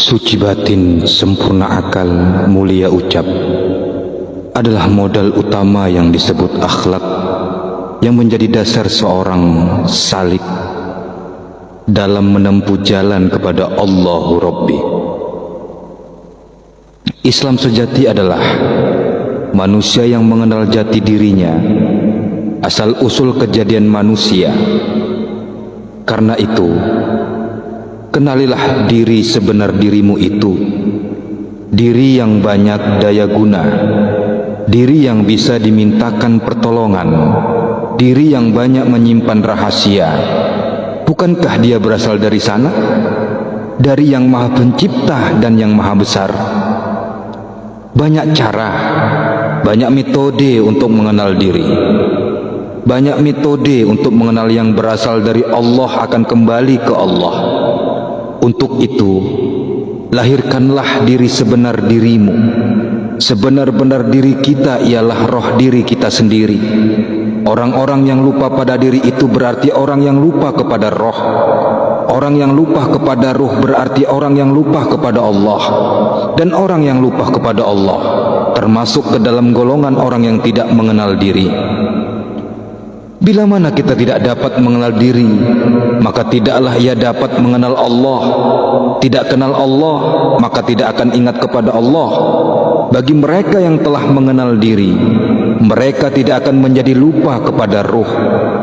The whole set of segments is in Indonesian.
Suci batin, sempurna akal, mulia ucap adalah modal utama yang disebut akhlak, yang menjadi dasar seorang salik dalam menempuh jalan kepada Allahu Rabbi. Islam sejati adalah manusia yang mengenal jati dirinya, asal usul kejadian manusia. Karena itu, kenalilah diri sebenar dirimu itu, diri yang banyak daya guna, diri yang bisa dimintakan pertolongan, diri yang banyak menyimpan rahasia. Bukankah dia berasal dari sana? Dari yang maha pencipta dan yang maha besar. Banyak cara, banyak metode untuk mengenal diri. Banyak metode untuk mengenal yang berasal dari Allah akan kembali ke Allah. Untuk itu, lahirkanlah diri sebenar dirimu. Sebenar-benar diri kita ialah roh diri kita sendiri. Orang-orang yang lupa pada diri itu berarti orang yang lupa kepada roh. Orang yang lupa kepada ruh berarti orang yang lupa kepada Allah. Dan orang yang lupa kepada Allah termasuk ke dalam golongan orang yang tidak mengenal diri. Bila mana kita tidak dapat mengenal diri, maka tidaklah ia dapat mengenal Allah. Tidak kenal Allah, maka tidak akan ingat kepada Allah. Bagi mereka yang telah mengenal diri, mereka tidak akan menjadi lupa kepada ruh.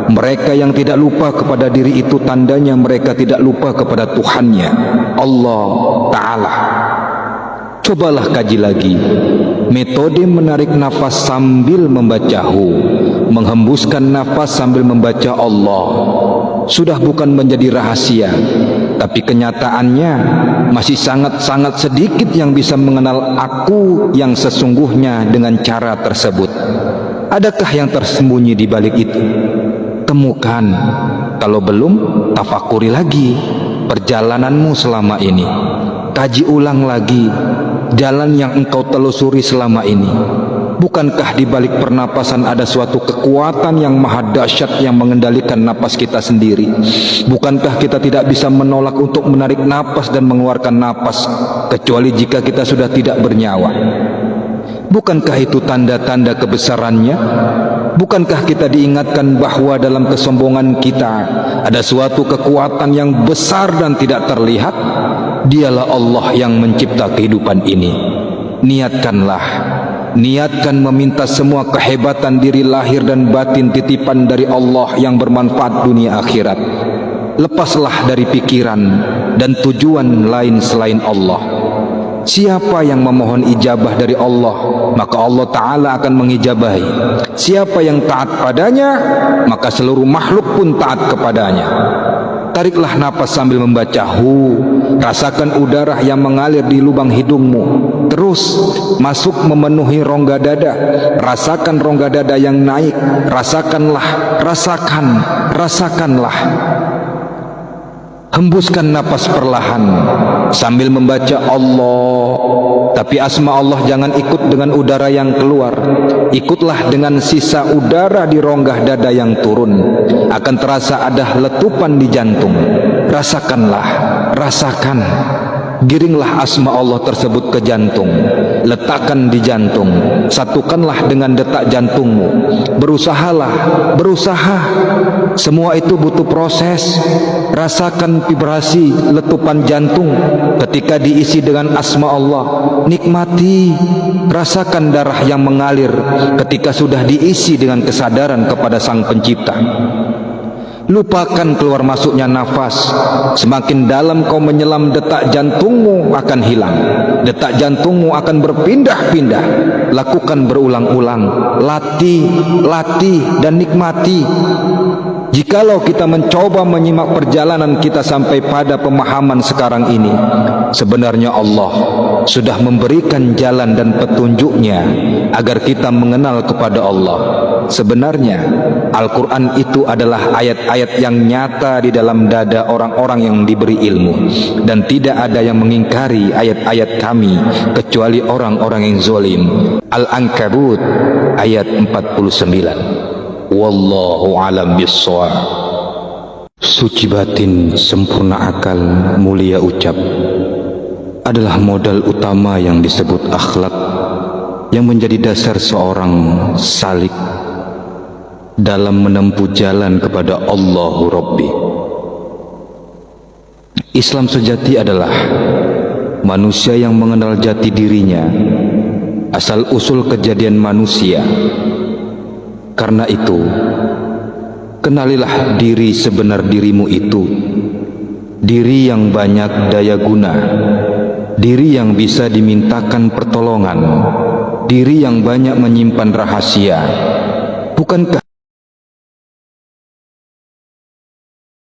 Mereka yang tidak lupa kepada diri itu tandanya mereka tidak lupa kepada Tuhannya, Allah Ta'ala. Cobalah kaji lagi metode menarik nafas sambil membaca hu, menghembuskan nafas sambil membaca Allah. Sudah bukan menjadi rahasia, tapi kenyataannya masih sangat-sangat sedikit yang bisa mengenal aku yang sesungguhnya dengan cara tersebut. Adakah yang tersembunyi di balik itu? Temukan. Kalau belum, tafakuri lagi perjalananmu selama ini. Kaji ulang lagi jalan yang engkau telusuri selama ini. Bukankah di balik pernapasan ada suatu kekuatan yang maha dahsyat yang mengendalikan napas kita sendiri? Bukankah kita tidak bisa menolak untuk menarik napas dan mengeluarkan napas kecuali jika kita sudah tidak bernyawa? Bukankah itu tanda-tanda kebesarannya? Bukankah kita diingatkan bahwa dalam kesombongan kita ada suatu kekuatan yang besar dan tidak terlihat? Dialah Allah yang mencipta kehidupan ini. Niatkan meminta semua kehebatan diri lahir dan batin titipan dari Allah yang bermanfaat dunia akhirat. Lepaslah dari pikiran dan tujuan lain selain Allah. Siapa yang memohon ijabah dari Allah, maka Allah Ta'ala akan mengijabahi. Siapa yang taat padanya, maka seluruh makhluk pun taat kepadanya. Tariklah napas sambil membaca hu. Rasakan udara yang mengalir di lubang hidungmu, terus masuk memenuhi rongga dada. Rasakan rongga dada yang naik. Rasakanlah. Hembuskan napas perlahan sambil membaca Allah. Tapi asma Allah jangan ikut dengan udara yang keluar. Ikutlah dengan sisa udara di rongga dada yang turun. Akan terasa ada letupan di jantung. Rasakan. Giringlah asma Allah tersebut ke jantung. Letakkan di jantung. Satukanlah dengan detak jantungmu. Berusaha. Semua itu butuh proses. Rasakan vibrasi letupan jantung ketika diisi dengan asma Allah. Nikmati. Rasakan darah yang mengalir ketika sudah diisi dengan kesadaran kepada Sang Pencipta. Lupakan keluar masuknya nafas. Semakin dalam kau menyelam, detak jantungmu akan hilang. Detak jantungmu akan berpindah-pindah. Lakukan berulang-ulang. Latih dan nikmati. Jikalau kita mencoba menyimak perjalanan kita sampai pada pemahaman sekarang ini, sebenarnya Allah sudah memberikan jalan dan petunjuknya agar kita mengenal kepada Allah. Sebenarnya Al-Quran itu adalah ayat-ayat yang nyata di dalam dada orang-orang yang diberi ilmu, dan tidak ada yang mengingkari ayat-ayat kami kecuali orang-orang yang zalim. Al-Ankabut ayat 49. Wallahu alam bissawab. Suci batin, sempurna akal, mulia ucap adalah modal utama yang disebut akhlak, yang menjadi dasar seorang salik dalam menempuh jalan kepada Allahu Rabbi. Islam sejati adalah manusia yang mengenal jati dirinya, asal-usul kejadian manusia. Karena itu, kenalilah diri sebenar dirimu itu, diri yang banyak daya guna, diri yang bisa dimintakan pertolongan, diri yang banyak menyimpan rahasia. Bukankah